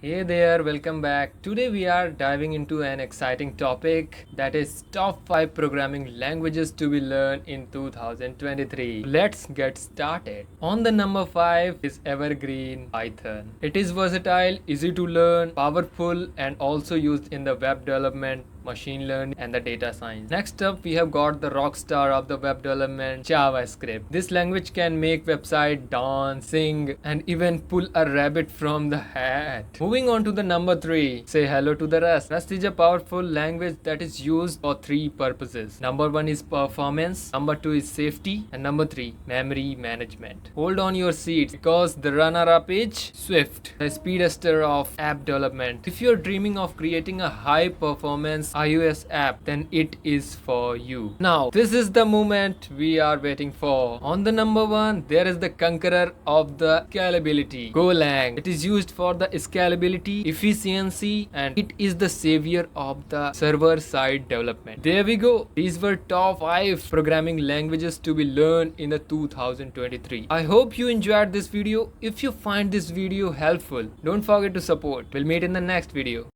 Hey there, welcome back. Today we are diving into an exciting topic that is top 5 programming languages to be learned in 2023. Let's get started. On the number 5 is evergreen Python. It is versatile, easy to learn, powerful and also used in the web development, machine learning and the data science. Next up we have got the rock star of the web development, JavaScript. This language can make website dance, sing and even pull a rabbit from the hat. Moving on to the number 3, say hello to the Rust. Rust is a powerful language that is used for 3 purposes. Number 1 is performance, number 2 is safety and number 3 memory management. Hold on your seats because the runner-up is Swift, the speedster of app development. If you're dreaming of creating a high performance iOS app, then it is for you. Now, this is the moment we are waiting for. On the number 1, there is the conqueror of the scalability, Golang. It is used for the scalability, efficiency, and it is the savior of the server-side development. There we go. These were top 5 programming languages to be learned in the 2023. I hope you enjoyed this video. If you find this video helpful, don't forget to support. We'll meet in the next video.